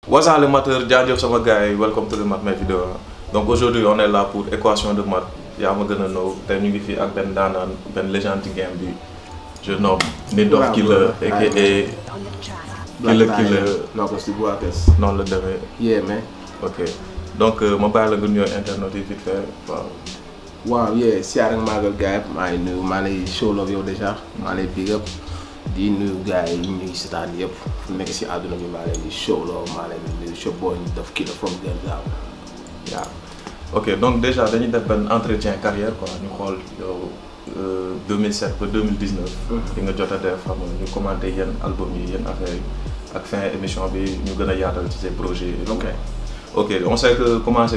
What's up les mateurs, jaajëf sama gars yi, welcome to the Math My Video. Donc aujourd'hui on est là pour équation de maths. yaa ma gën a know tey ñu ngi fii ak benn daanaan benn légende ci game bi je nomme Nindof Killer aka Killer noonu la demee. Yeah man. Ok donc ma bàyyi la nga nuyoo internet yi vite fait waaw. waaw yeah siyaar ak maagal gars yi maa ngi nuyu maa lay show love yow déjà maa lay big up di nuyu gars yi ñuy seetaan yëpp fu nekk si àdduna bi maa leen di show love maa leen di nuyu show boy Nindof Killer from Guelzao waaw. Ok donc déjà dañuy def benn entretien carrière quoi ñu xool yow 2007 ba 2019. di nga jot a def xam nga ñu commenté yenn album yi yenn affaires yi ak fin émission bi ñu gën a yaatal ci ces projets yi. ok on sait que commencé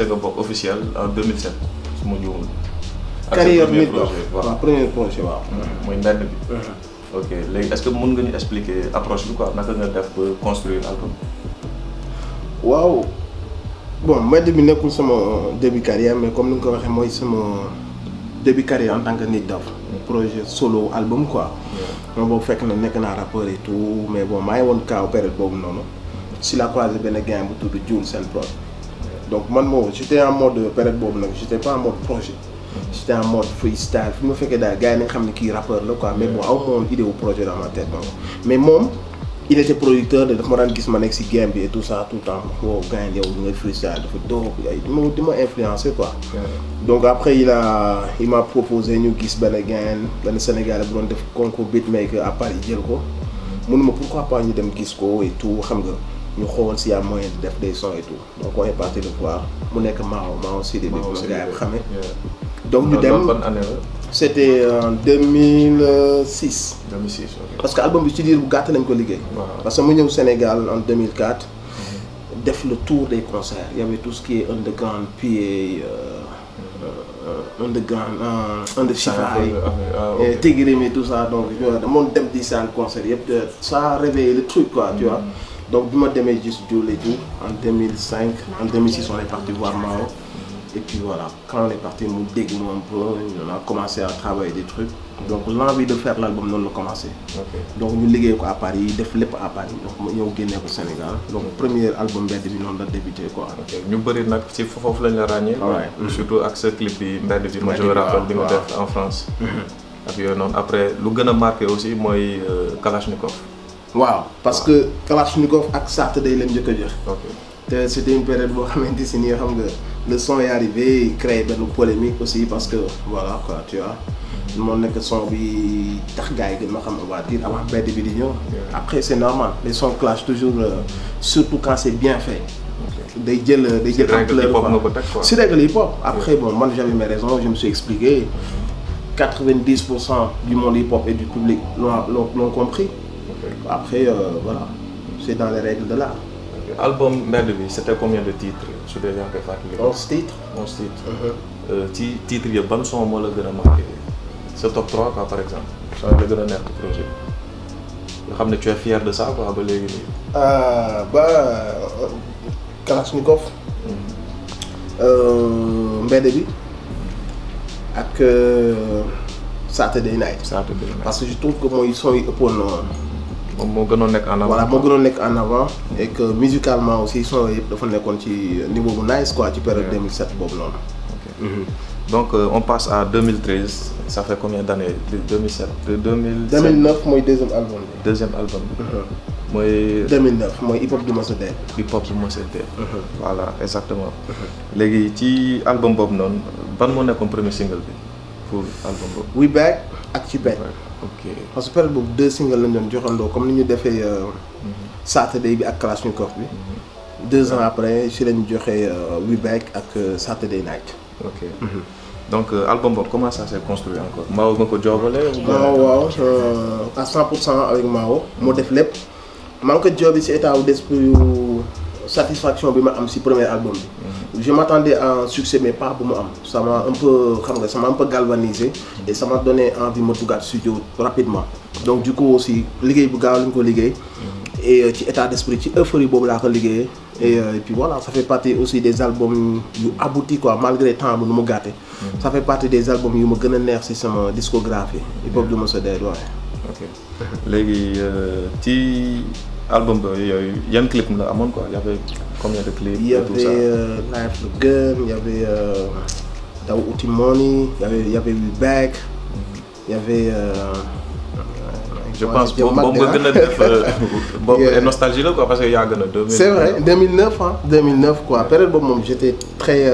nga bokk officiel en 2007 su ma juumul. carrière Nindof waaw premier projet waaw. muy mbedd bi. ok léegi est-ce que mën nga ñu expliquer approche bi quoi naka nga def ba construire album bi. waaw. bon mbedd bi nekkul sama début carrière mais comme ni nga ko waxee mooy sama début carrière en tant que Nindof projet solo album quoi. moom boobu fekk na nekk naa rappeur et tout mais bon maa ngi woon kaaw période boobu noonu si la croisé benn gars bu tudd Dioul Sen Prod donc man moom j'étais en mode période boobu nag j'étais pas en mode projet. j'étais en mode freestyle fi ma fekkee daal gars yi nañ xam ne kii rappeur la quoi mais bon aw ma woon idée wu projet dans ma tête donc mais moom. il était producteur de daf ma daan gis ma nekk si game bi et tout ça tout le temps wow gars yow di ngay freestyle dafa dope di ma influencé quoi. donc après il m'a proposé ñu gis benn Sénégalais bu doon def concours beatmaker à Paris jël ko mënuma pourquoi pas ñu dem gis ko et tout xam nga ñu xool s'il y a moyen de def des sons et tout donc on est parti le voir mu nekk Mao Sidibé bi ma gars yi xamee. donc ñu dem ban année la. c'était en 2006. 2006 ok. parce que album bi ci diir bu gàtt lañ ko liggéey. parce que mu ñëw Sénégal en 2004. def le tour des concerts il y avait tout ce qui est underground PA underground under Chifaay Tigrim et tout ça donc dama dem di saan concert yëpp ça a réveillé le truc quoi tu vois. donc bi ma demee gis Dioul et tout en 2005 en 2006 on est parti voir Mao. Et puis voilà, quand on est parti, nous déguisons un peu, on a commencé à travailler des trucs. Donc l'envie de faire l'album, nous a commencé. Donc nous liguons à Paris, nous faisons à Paris, donc nous sommes au Sénégal. Donc le premier album Mbedd bi nous a débuté quoi. Ñu bëri nag ci foofu lañ la ràññee. surtout ak sa clip bi Mbedd bi ma je me rappelle bi nga def en France. ak yooyu noonu après lu gën a marqué aussi mooy Kalashnikov. waaw parce que Kalashnikov ak Saturday lañ njëkk a jox. C'était une période boo xamante si nii xam nga le son est arrivé créé benn polémique aussi parce que voilà quoi tu vois moo nekk son bi tax gars yi gën ma xam on va dire avant Mbedd bi di ñëw. après c'est normal les sons clashent toujours surtout quand c'est bien fait. day jël ampleur quoi si règle hip hop après bon man j'avais mes raisons je me suis expliqué 90% du monde hip hop et du public l'ont compris. Après voilà c'est dans les règles de l'art. album Mbedd bi c'était combien de titres su dee yaa ngi koy fàttali. 11 titres. 11 titres. ci titres yëpp ban son moo la gën a marqué sa top 3 quoi par exemple son la gën a neex projet bi nga xam ne tu es fier de ça quoi ba léegi nii. Kalashnikov. Mbedd bi ak Saturday Night. parce que je trouve que mooy son yi ëppoon moom moo gënoon nekk en avant. voilà moo gënoon nekk en avant et que musicalement aussi son yëpp dafa nekkoon ci niveau bu nice quoi ci période 2007 boobu noonu. donc on passe à 2013 ça fait combien d'années 2007 2009 mooy deuxième album bi. deuxième album bi. mooy 2009 mooy hip hop du Mos a Dee. hip hop du Mos a Dee. voilà exactement. léegi ci album boobu noonu ban moo nekkoon premier single bi pour album boobu. We Back ak ci benn. ok parce que période boobu 2 singles lañ doon joxandoo comme ni ñu defee Saturday bi ak Kalashnikov bi. 2 ans après si lañ joxee We Back ak Saturday Night. ok donc album boobu comment ça s'est construit encore Mao nga ko joobale. waaw à 100% avec Mao. moo def lépp maa ngi ko joobi si état d'esprit satisfaction bi ma am si premier album bi. je m'attendais à un succès mais pas bu mu am ça m'a un peu xam nga ça m'a un peu galvanisé et ça m'a donné envie ma duggaat studio rapidement donc du coup aussi liggéey bu gaaw lañ ko liggéey et ci état d'esprit ci euphorie boobu laa ko liggéeyee et puis voilà ça fait partie aussi des albums yu aboutis quoi malgré temps bu nu mu gàtte ça fait partie des albums yu ma gën a neex si sama discographie hip hop du Mos a Dee waaye. ok léegi ci album yooyu yan clip la amoon quoi, y avait combien de clips? Il y avait Life the Gun, il y avait Daw Uti Money, il y avait We Back, il y avait. Je pense boobu nga gën a def boobu nostalgie la quoi parce que yaa gën a 2009. C'est vrai, 2009 hein, 2009 quoi. Période boobu moom j'étais très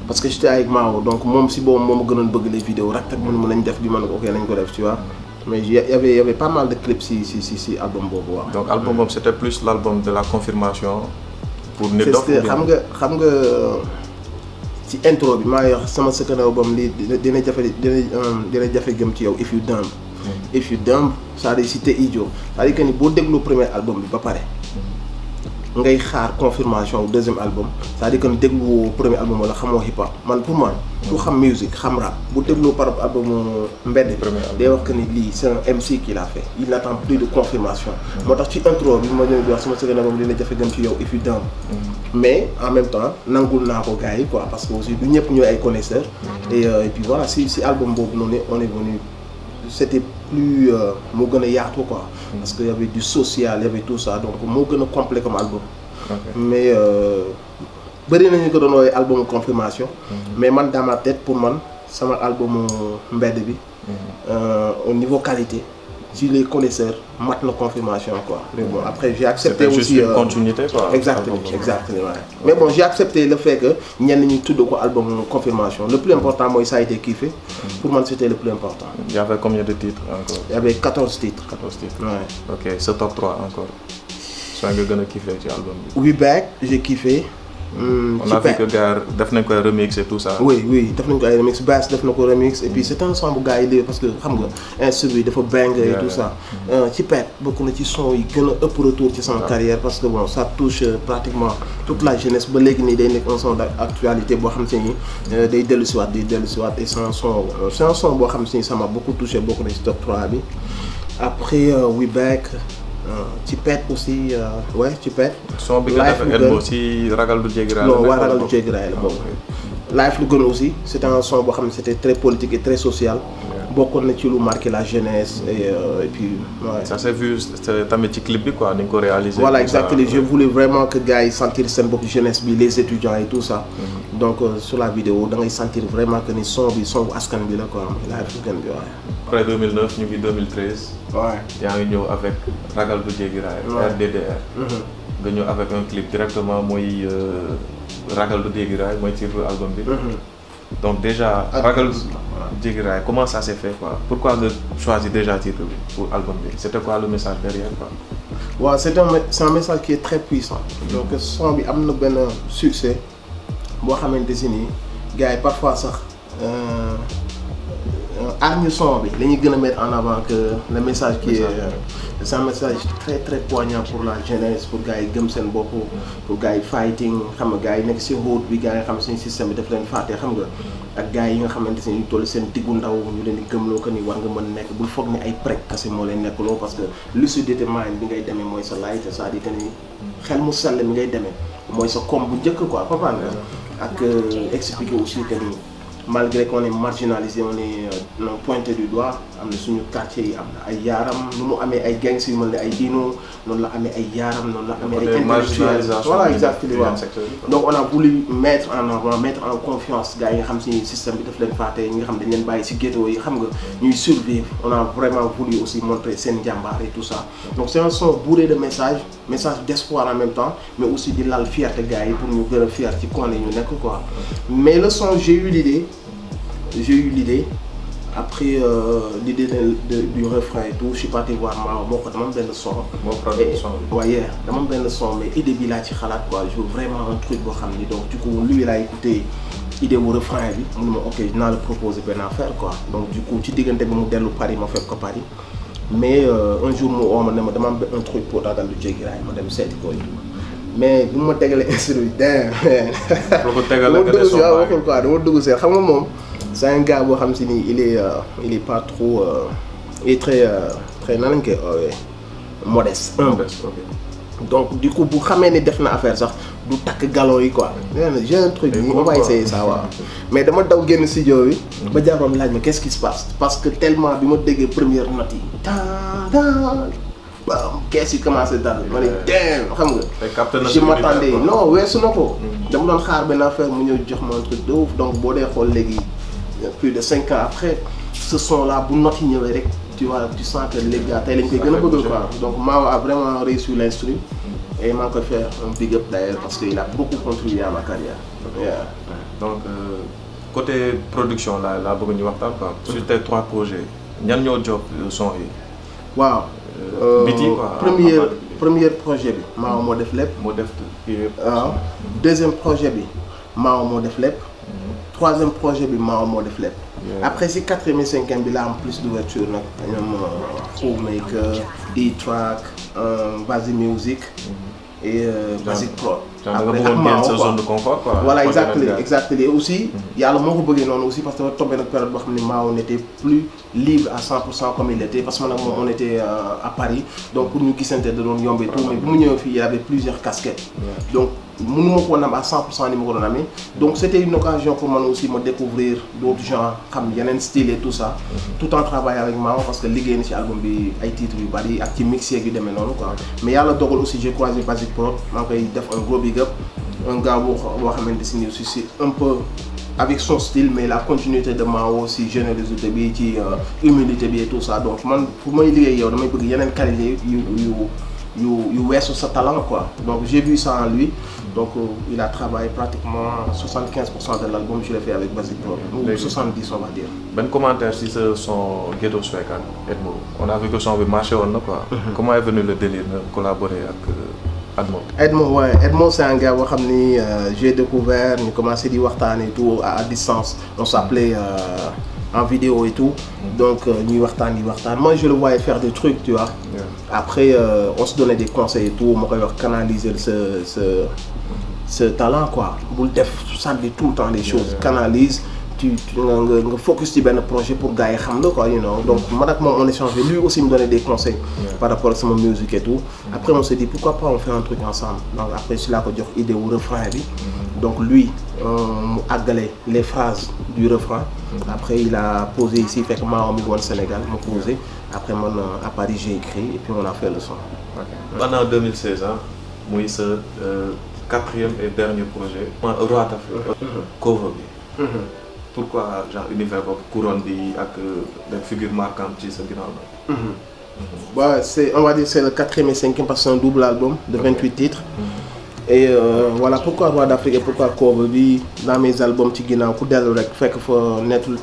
parce que j'étais avec Mao donc moom si boobu moom gënoon bëgg les vidéos rek tak mën nañ def bi mën ko ok nañ ko def tu vois. Mais il y avait pas mal de clips si album boobu waaw. Donc album boobu c'était plus l'album de la confirmation pour Nit Doff. xam nga ci intro bi maa wax sama second album lii dina jafe gëm ci yow if you dumb. If you dumb c'est-à-dire si t'es idiot c'est-à-dire que ni boo déglu premier album bi ba pare ngay xaar confirmation deuxième album c'est-à-dire que ni déglu premier album wala xamoo hip hop man pour man ku xam musique xam rap bu déglu par album mbedd day wax que ni lii c'est un MC qui l'a fait il n'attend plus de confirmation moo tax ci intro bi ma ñëw di wax sama second album dina jafe gëm ci yow if you dumb mais en même temps nangul naa ko gars yi quoi parce que aussi du ñëpp ñooy ay connaisseurs et puis voilà si album boobu noonu on est venu c'était plus moo gën a yaatu quoi parce que y avait du social y avait tout ça donc moo gën a complet comme album mais bëri nañu ko doon woowee album confirmation mais man dans ma tête pour man sama album mbedd bi au niveau qualité si les connaisseurs mat na confirmation quoi mais bon après j'ai accepté c'était aussi juste une continuité quoi. exactement ouais. Mais bon j'ai accepté le fait que ñenn ñi tudd ko album confirmation le plus important mooy ça a été kiffé pour moi c'était le plus important. Il y avait combien de titres encore? Il y avait 14 titres. 14 titres. Ouais. Ok, ce top 3 encore. Soit nga gën a kiffé ci album bi. We Back j'ai kiffé. On a vu que gars def nañ ko remix et tout ça. Oui def nañ ko ay remix Bass def na ko remix et puis c'est un son bu gars yi léegi parce que xam nga instru bi dafa bang et tout ça. ci pet bokk na ci son yi gën a ëpp retour ci sama carrière parce que bon ça touche pratiquement toute la jeunesse ba léegi nii day nekk un son d'actualité boo xam te ni day dellusiwaat et c'est un son boo xam te ni ça m'a beaucoup touché bokk na ci top 3 bi après We Back. ci pet aussi ouais ci pet. son bi nga def Elmo ci ragal du jéggi raay. non waa ragal du jéggi raay la boobu. Life lu gën aussi c'était un son boo xam ne c'était très politique et très social. bokkoon na ci lu marqué la jeunesse et puis ouais. Ça s'est vu tamit ci clip bi quoi ni nga ko réalisé. Voilà exactement je voulais vraiment que gars yi sentir seen bopp jeunesse bi les étudiants et tout ça. Donc sur la vidéo da ngay sentir vraiment que ni son bu askan bi la quoi Life lu gën bi waaye. Après 2009 ñu ngi 2013. Ouais. yaa ngi ñëw avec ragal du jéggi raay. RDDR. nga ñëw avec un clip directement mooy ragal du jéggi raay mooy titre album bi. Donc déjà ragal du jéggi raay comment ça s'est fait quoi? Pourquoi nga choisi déjà titre bi pour album bi? C'était quoi le message derrière quoi? waaw c'est un message qui est très puissant. Donc son bi am na benn succès boo xamante ni gars yi parfois sax. Arme son bi la ñuy gën a mettre en avant que le message qui est c'est un message très très poignant pour la jeunesse pour gars yi gëm seen bopp pour gars yi fighting xam nga gars yi nekk si route bi gars yi xam seen système bi daf leen fàtte xam nga ak gars yi nga xamante ne ñu toll seen diggu ndaw ñu leen di gëmloo que ni war nga mën nekk bul foog ni ay prek kese moo leen nekkuloo parce que lucidité mind bi ngay demee mooy sa light c'est-à-dire que ni xel mu sell mi ngay demee mooy sa com bu njëkk quoi papa ak expliquer aussi que ni malgré qu'on est marginalisé on est pointé du doigt am na suñu quartier yi am na ay yaaram nu mu amee ay gangs yu mel ne ay Dino noonu la amee ay yaaram noonu la amee ay intellectuels voilà exactement donc on a voulu mettre en avant mettre en confiance gars yi nga xam si système bi daf leen fàtte ñi nga xam dañ leen bàyyi si ghetto yi xam nga ñuy survivre on a vraiment voulu aussi montrer seen njàmbaar et tout ça donc c'est un son bourré de message d'espoir en même temps mais aussi di lal fierté gars yi pour ñu gën a fier ci coin yi ñu nekk quoi mais le son j'ai eu l'idée après l'idée du refrain et tout je suis parti voir Mao moo ko dama benn son. moo produit son bi. waaye dama benn son mais idée bi laa ci xalaat quoi je veux vraiment un truc boo xam ni donc du coup lui laa écouté idée bu refrain bi mu ne ma ok dinaa la proposer benn affaire quoi donc du coup ci diggante bi mu dellu Paris ma fekk ko Paris mais un jour mu woo ma ne ma dama am un truc pour ragal du jéggi raay ma dem seeti ko mais bu ma tegalee instru boo ko tegalee nga des waxul quoi dama dugg seet xam nga moom. C'est un gars boo xam si ni il est pas trop il est très nan lañ koy modeste humble. Donc du coup bu xamee ne def na affaire sax du takk galon yi quoi. J'ai un truc nii on va essayer ça waaw. Mais dama daw génn studio bi. ba jàppam laaj ma qu'est-ce qui se passe parce que tellement bi ma déggee première note yi. bam kees yi commencé dal ma ne damn xam nga. je m'attendais non weesu na ko. dama doon xaar benn affaire mu ñëw jox ma un truc de ouf donc boo dee xool léegi plus de 5 ans après ce son là bu note yi ñëwee rek tu vois tu sens que les gars tey lañ koy gën a bëgg quoi donc Mao a vraiment réussi l'instru et maa ngi koy faire un big up d'ailleurs parce que il a beaucoup contribué à ma carrière. donc côté production laa bëgg ñu waxtaan quoi. sur tes 3 projets ñan ñoo job son yi. waaw. biti quoi premier projet bi Mao moo def lépp. moo def waaw deuxième projet bi Mao moo def lépp. troisième projet bi Mao moo def lépp. après si quatrième et cinquième bi la am plus d'ouverture nag ñoom Pro-Maker, D-Track, Basi Music et Basic Pro. après ak Mao sa zone de confort quoi. voilà exactement aussi yàlla moo ko bëggee noonu aussi parce que dafa tombé nag période boo xam ne Mao n'était plus libre à 100% comme il était parce que man ak moom on était à Paris donc pour ñu gisante da doon yombee tout mais bu mu ñëwee fii il y avait plusieurs casquettes. donc mënu ma ko woon am à 100% ni ma ko doon amee donc c'était une occasion pour man aussi ma découvrir d'autres genres xam yeneen style et tout ça tout en travaillant avec Mao parce que liggéey na ci album bi ay titres yu bari ak ci mix yeeg yu demee noonu quoi mais yàlla dogal aussi j'ai croisé Basic Pro maa ngi koy def un gros big up un gars boo xamante si ni aussi c'est un peu avec son style mais la continuité de Mao aussi générosité bi ci humilité bi et tout ça donc man pour may liggéey yow damay bëgg yeneen qualité yu weesu sa talent quoi donc j'ai vu ça en lui donc il a travaillé pratiquement 75% de l'album je l'ai fait avec Basic Pro ou 70 on va dire. Ben commentaire si ce son Ghetto Swag ak Edmo on a vu que son bi marché woon na quoi. Comment est venu le délire de collaborer ak Edmo? Edmo c'est un gars boo xam ni j'ai découvert ñu commencé di waxtaan et tout à distance on s'appelait en vidéo et tout donc ñuy waxtaan moi je le voyais faire des trucs tu vois. Après on se donnait des conseils et tout ma koy wax canaliser ce talent quoi bul def sànni tout le temps les choses canalise nga focus ci benn projet pour gars yi xam la quoi you know donc man ak moom on échangeait lui aussi me donnait des conseils par rapport à sama musique et tout après on s'est dit pourquoi pas on fait un truc ensemble donc après si laa ko jox idée wu refrain bi donc lui mu àggale les phrases du refrain après il a posé ici fekk maa mi woon Sénégal mu posé après man à Paris j'ai écrit et puis on a fait le son. Pendant 2016 muy sa 4e et dernier projet. Roi d'Afrique. Cover bi. Pourquoi genre univers boobu couronne bi ak des figures marquantes ci sa ginnaaw la. C'est on va dire c'est le 4e et 5e parce que c'est un double album de 28 titres. Et voilà pourquoi Roi d'Afrique et pourquoi cover bi dans mes albums ci ginnaaw ku dellu rek fekk fa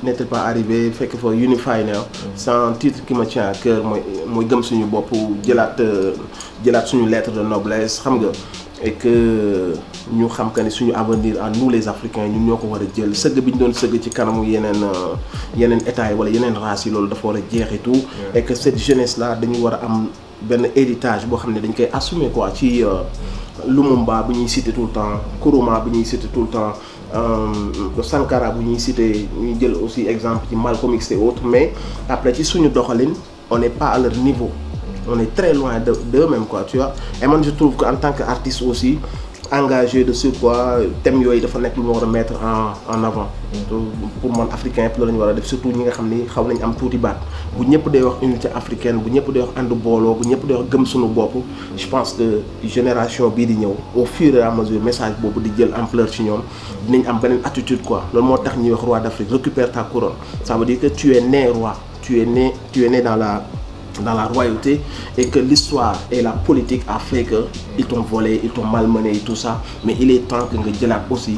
n'était pas arrivé fekk fa Unify Now c'est un titre qui me tient à cœur mooy gëm suñu bopp jëlaat suñu lettre de noblesse xam nga et que ñu xam que ni suñu avenir à nous les Africains ñun ñoo ko war a jël sëgg bi ñu doon sëgg ci kanamu yeneen état yi wala yeneen races yi loolu dafa war a jeex et tout et que cette jeunesse là dañu war a am benn héritage boo xam ne dañ koy assumer quoi ci Lumumba bu ñuy citer tout le temps Nkrumah bu ñuy citer tout le temps Sankara bu ñuy citer ñuy jël aussi exemple ci Malcolm X et autres mais après ci suñu doxalin on n'est pas à leur niveau on est très loin d'eux-mêmes quoi tu vois et man je trouve que en tant qu'artiste aussi engagé de ce quoi thème yooyu dafa nekk lu ñu war a mettre en avant pour man africain yëpp loolu la ñu war a def surtout ñi nga xam ni xaw nañ am tuuti baat bu ñëpp day wax unité africaine bu ñëpp day wax ànd booloo bu ñëpp day wax gëm suñu bopp je pense que génération bii di ñëw au fur et à mesure message boobu di jël ampleur ci ñoom dinañ am beneen attitude quoi loolu moo tax ñuy wax roi d'Afrique récupère ta couronne ça veut dire que tu es né roi tu es né dans la royauté et que l'histoire et la politique a fait que ils t'ont volé, ils t'ont malmené et tout ça mais il est temps que nga jëlaat aussi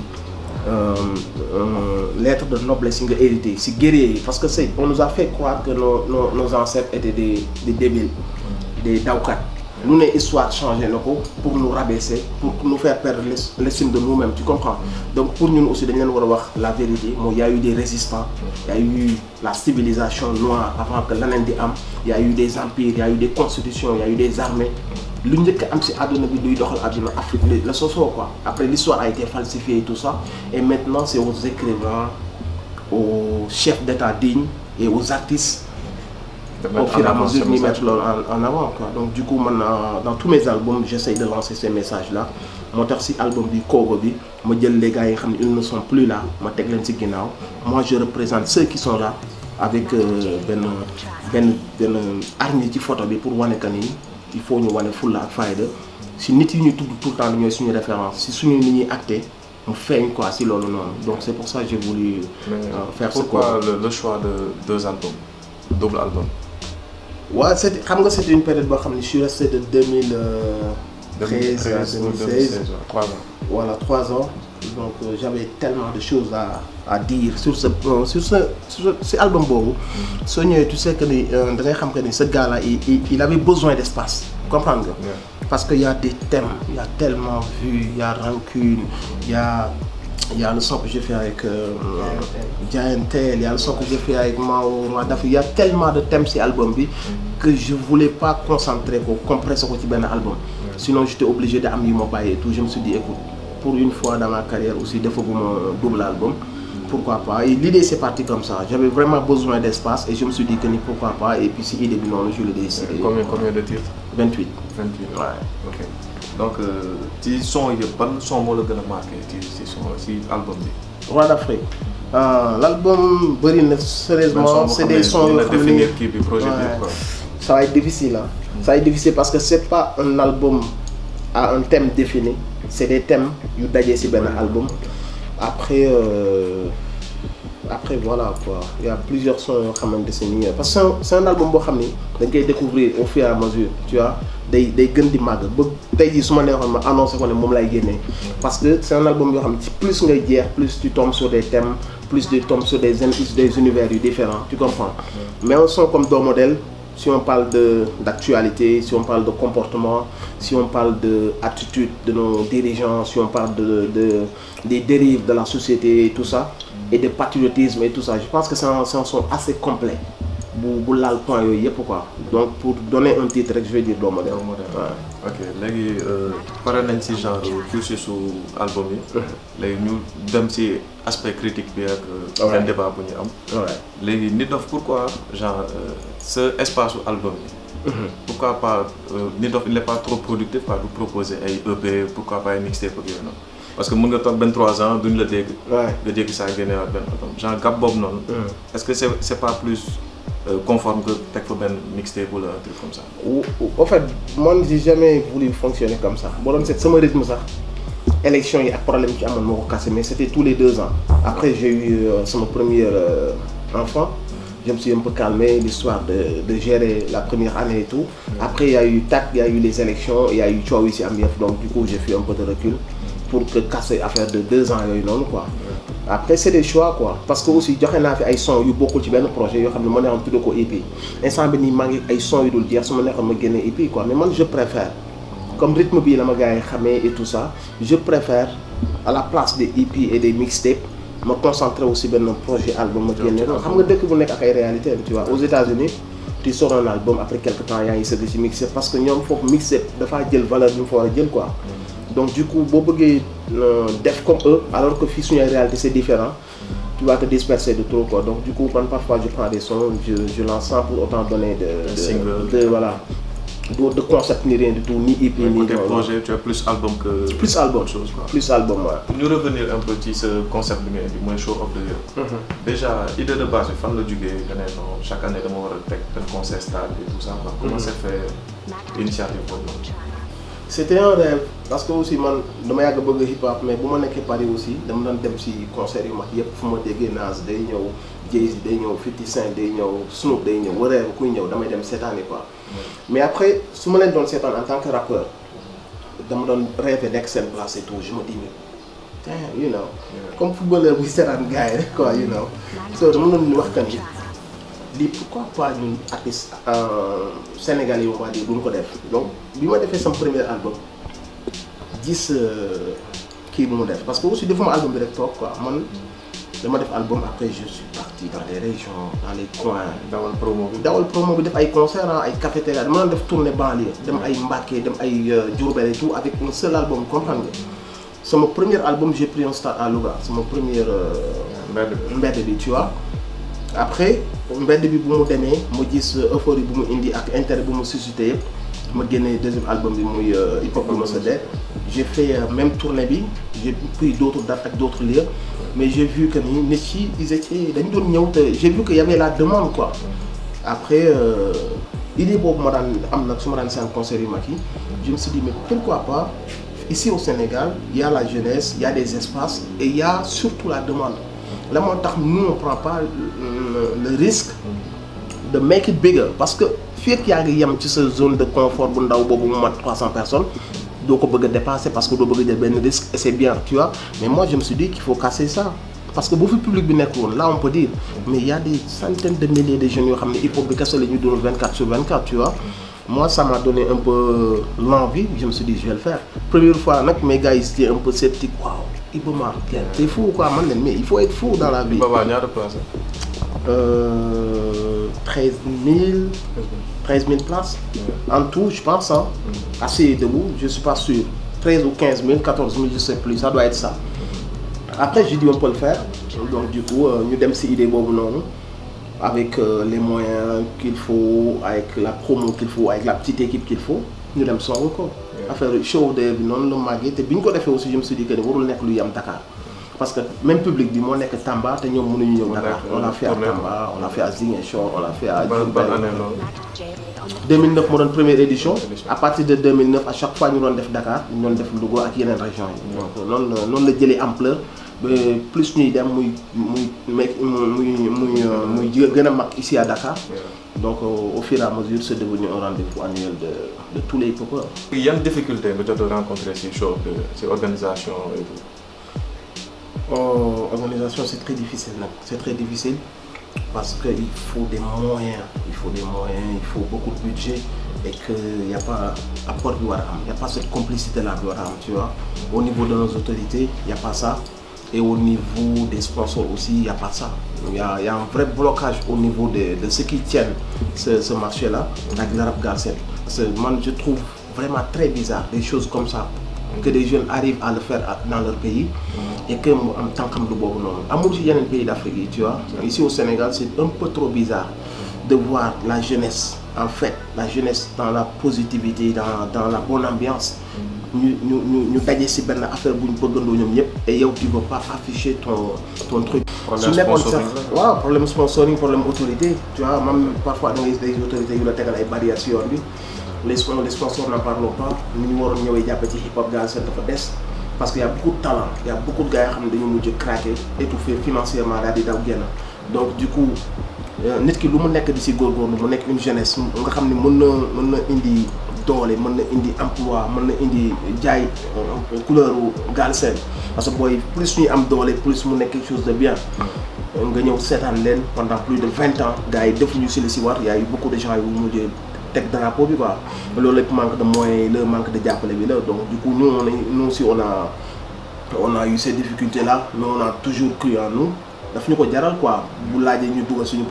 lettre de noblesse nga hérité si guerrier parce que on nous a fait croire que nos ancêtres étaient des débiles des dawkat lu ne histoire changé na ko pour nous rabaisser pour nous faire perdre l'estime de nous-mêmes tu comprends donc pour ñun aussi dañ leen war a wax la vérité mooy y a eu des résistants y a eu la civilisation noire avant que leneen di am y a eu des empires y a eu des constitutions y a eu des armées lu njëkk am ci àdduna bi luy doxal àdduna Afrique la sosoo quoi après l'histoire a été falsifiée et tout ça et maintenant c'est aux écrivains aux chefs d'État dignes et aux artistes au fur et à mesure ñuy mettre loolu en avant quoi donc du coup man dans tous mes albums j'essaye de lancer ces messages là moo tax ci album bi Kogo bi ma jël les gars yi nga xam ne ils ne sont plus là ma teg leen ci ginnaaw moi je représente ceux qui sont là avec benn hargne ci photo bi pour wane que ni il faut ñu wane fulla ak fayda si nit yi ñu tudd tout le temps ñooy suñu référence si suñu ni ñuy acté mu feeñ quoi si loolu noonu donc c'est pour ça que j'ai voulu faire ce pourquoi le choix de 2 albums double album. Ouais, xam nga c'était une période boo xam ne je suis resté de 2013 à 2016 3 ans. Voilà 3 ans donc j'avais tellement de choses à dire sur ce album boobu soo ñëwee tu sais que ni da ngay xam que ni ce gars là il avait besoin d'espace comprendre nga parce que y a des thèmes il y a tellement vu il y a rancune il y a le son que j'ai fait avec Diantel, il y a le son que j'ai fait avec Mao Daf, il y a tellement de thèmes sur l'album que je voulais pas concentrer ko compresser ko ci benn album sinon j'étais obligé de am yu ma bàyyi et tout je me suis dit écoute pour une fois dans ma carrière aussi defaguma double album pourquoi pas et l'idée c'est parti comme ça j'avais vraiment besoin d'espace et je me suis dit que ni pourquoi pas et puis si idée bi noonu je l'ai décidé. Combien de titres? 28. 28 ouais. Ok donc ci son yëpp ban son moo la gën a marqué ci album bi. Roi d'Afrique. L'album bëri na sérieusement c'est des sons yoo xam ne kii bi projet bi quoi. Ça va être difficile hein. Ça va être difficile parce que c'est pas un album à un thème défini c'est des thèmes yu dajee ci benn album après voilà quoi il y a plusieurs sons yoo xamante ne nii parce que c'est un album boo xam ni dañ koy découvrir au fur et à mesure tu vois day gën di màgg ba tey jii su ma neexoon ma annoncé ko ne moom lay génnee parce que c'est un album yoo xam ne plus ngay jeex plus tu tombes sur des thèmes plus tu tombes sur des univers yu différents tu comprends mais un son comme Do Modèle si on parle d'actualité, si on parle de comportement, si on parle de attitude de nos dirigeants, si on parle des dérives de la société et tout ça, et de patriotisme et tout ça, je pense que c'est un son assez complet. Bu laal point yooyu yëpp quoi donc pour donner un titre rek je vais dire Do Modèle. Ouais. Ok léegi pare nañ ci genre cursus su album yi. léegi ñu dem ci aspect critique bi ak. benn débat bu ñu am. léegi Nit Doff pourquoi genre ce espace su album yi. Pourquoi pas Nit Doff il n'est pas trop productif quoi du proposer ay EP pourquoi pas ay mixtape ak yooyu noonu. parce que mën nga toog 23 ans duñ la dégg. nga dégg saa génneewaat benn album genre gap boobu noonu. est-ce que c'est pas plus. Conforme que teg fa benn mixtape wala un truc comme ça. En fait moi j'ai jamais voulu fonctionner comme ça boo doon seet sama rythme sax élection yi ak problème ci amoon moo ko cassé mais c'était tous les 2 ans après j'ai eu sama premier enfant je me suis un peu calmé l'histoire de gérer la première année et tout après il y a eu il y a eu les élections il y a eu coow yi ci am yëpp donc du coup j'ai fait un peu de recul pour que casser affaire de 2 ans yooyu noonu quoi. Après c'est des choix quoi parce que aussi joxe naa fi ay sons yu bokkul ci benn projet yoo xam ne ma neexoon tuddee ko EP instant bi nii maa ngi ay sons yu dul jeex su ma neexoon ma génne EP quoi mais man je préfère comme rythme bii la ma gars yi xamee et tout ça je préfère à la place des EP et des mixtapes ma concentrer aussi benn projet album ma génne ko xam nga dëkk bu nekk ak ay réalités tu vois aux États-Unis tu sors un album après quelque temps yaa ngi sëgg ci mixtape parce que ñoom foofu mixtape dafaa jël valeur bi mu fa war a jël quoi. Donc du coup boo bëggee def comme eux alors que fii suñu réalité c'est différent tu vas te disperser de trop quoi donc du coup man parfois je prends des sons je lance sans pour autant donner de voilà de concept ni rien du tout ni EP ni côté projet tu as plus album que plus album chose quoi plus album ouais. Pour ñu revenir un peu ci ce concept bi nga indi mooy show of the year. Déjà idée de base bi fan la jógee nga ne non chaque année dama war a teg benn concert stade et tout ça quoi. Comment s'est fait initiative boobu noonu. C'était un rêve parce que aussi man dama yàgg bëgg hip hop mais bu ma nekkee Paris aussi dama doon dem ci concert yu mag yëpp fu ma déggee Nas day ñëw Jay-Z day ñëw 50 Cent day ñëw Snoop day ñëw whatever kuy ñëw damay dem seetaani quoi. Mais après su ma leen doon seetaan en tant que rappeur dama doon rêver nekk seen place et tout je me dis mais you know comme footballeur buy seetaan gars yi rek quoi you know so dama doon wax kan lii pourquoi pas ñun artistes sénégalais yi on va dire duñ ko def donc bi ma defee sama premier album gis kii bu mu def parce que aussi defuma album bi rek toog quoi man dama def album après je suis parti dans les régions dans les coins. dawal promo bi def ay concerts ay cafétéria dama doon def tournée banlieue dem ay Mbacké dem ay Diourbel et tout avec un seul album comprendre nga sama premier album j'ai pris un stade à Louga sama première mbedd bi tu vois. Après mbedd bi bu mu demee ma gis euphorie bu mu indi ak intérêt bu mu suscité yëpp ma génnee deuxième album bi muy hip hop bu ma sa dee j'ai fait même tournée bi j'ai pris d'autres dates ak d'autres lieux mais j'ai vu que ni nit yi ils étaient dañu doon ñëw te j'ai vu que y avait la demande quoi après idée boobu ma daan am nag su ma daan seen concert yu mag yi je me suis dit mais pourquoi pas ici au Sénégal il y a la jeunesse, il y a des espaces et il y a surtout la demande. Là moo tax nous on prend pas le risque de make it bigger parce que fekk yaa ngi yem ci sa zone de confort bu ndaw boobu mu mat 300 personnes doo ko bëgg a dépasser parce que doo bëgg a jël benn risque et c'est bien tu vois mais moi je me suis dit qu'il faut casser ça parce que bu fi public bi nekk woon là on peut dire mais il y a des centaines de milliers de jeunes yoo xam ne hip hop bi kese la ñuy doon 24/24 tu vois. Moi ça m'a donné un peu l'envie, je me suis dit je vais le faire. Première fois nag mes gars ils étaient un peu sceptiques, waouh Iba Mar t'es fou quoi man leen mais il faut être fou dans la vie. Iba Mar ñaata place 13 000 places en tout je pense hein. Assez debout je suis pas sûr 13 ou 15 000 14 000 je sais plus ça doit être ça. Après j'ai dit on peut le faire donc du coup ñu dem ci idée boobu noonu avec les moyens qu'il faut avec la promo qu'il faut avec la petite équipe qu'il faut ñu dem songu ko affaire show de bi noonu la màggee te bi ñu ko defee aussi je me suis dit que ne warul nekk lu yam Dakar parce que même public bi moo nekk Tamba te ñoom mënuñu ñëw Dakar on l'a fait à Tamba on l'a fait à Ziguinchor on l'a fait à 2009 moo doon première édition à partir de 2009 à chaque fois ñu doon def Dakar ñu doon def Louga ak yeneen régions yi donc noonu la jëlee ampleur plus ñuy dem muy gën a mag ici à Dakar donc au fur et à mesure c'est devenu un rendez-vous annuel de tous les hip-hopeurs. yan difficulté nga jot a rencontrer ci show bi ci organisation et tout. Organisation c'est très difficile nag c'est très difficile parce que il faut des moyens il faut beaucoup de budget et que y a pas apport bi war a am y a pas cette complicité là bi war a am tu vois au niveau de nos autorités y a pas ça. Et au niveau des sponsors aussi, il n'y a pas ça. Il y a un vrai blocage au niveau de ceux qui tiennent ce marché-là, avec le rap galsen. Moi, je trouve vraiment très bizarre des choses comme ça, que des jeunes arrivent à le faire dans leur pays et que en tant que il y a un pays d'Afrique, tu vois. Ici au Sénégal, c'est un peu trop bizarre de voir la jeunesse, en fait, la jeunesse dans la positivité, dans la bonne ambiance. ñu daje ci benn affaire bu ñu bëggandoo ñoom ñëpp et yow tu veux pas afficher ton truc. su nekkoon sax waaw problème sponsoring problème autorité tu vois même parfois da ngay des autorités yu la tegal ay barrières ci yoon bi les sponsors n'en parlons pas ni ñu waroon ñëwee jàpp ci hip hop Galsen dafa des parce que y a beaucoup de talent y a beaucoup de gars yoo xam ne dañu mujj craquer étouffé financièrement daal di daw génn donc du coup nit ki lu mu nekk di ci góorgóorlu mu nekk une jeunesse nga xam ne mën na indi. doole mën na indi emploi mën na indi jaay couleur Galsen parce que booy plus ñuy am doole plus mu nekk quelque chose de bien nga ñëw seetaan leen pendant plus de 20 ans gars yi defuñu ci li ci war y a eu beaucoup de gens yu mujjee teg drapeau bi quoi loolu lépp manque de moyens le manque de jàppale bi la donc du coup nous aussi on a eu ces difficultés là mais on a toujours cru en nous daf ñu ko jaral quoi bu laajee ñu dugal suñu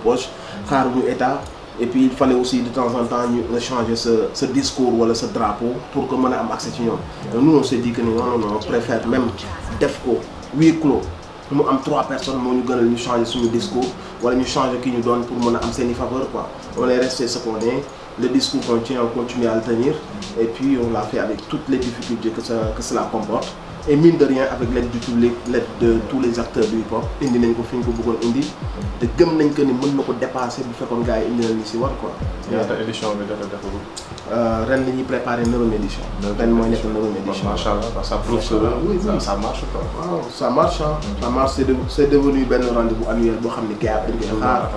poche xaaruñu état. Et puis il fallait aussi de temps en temps ñu changer ce discours wala ce drapeau pour que mën a am accès ci ñoom. Nous on s'est dit que non on préfère même def ko huis clos mu am 3 personnes moo ñu gënal ñu changer suñu discours wala ñu changer ki ñu doon pour mën a am seeni faveur quoi. On est resté ce qu'on est, le discours qu'on tient on continue à le tenir et puis on l'a fait avec toutes les difficultés que cela comporte. Et mine de rien avec l'aide du public l'aide de tous les acteurs du hip-hop indi nañ ko fi ñu ko bëggoon indi te gëm nañ que ni mën na ko dépasser bu fekkoon gars yi indi nañ ni ci war quoi. ñaata édition bi dafa defagul. ren la ñuy préparer 9e édition. ren mooy nekk 9e édition. Macha Allah ça prouve que ça marche quoi. waaw ça marche ah. ça marche c'est devenu benn rendez-vous annuel boo xam ne gars yi dañ koy xaar.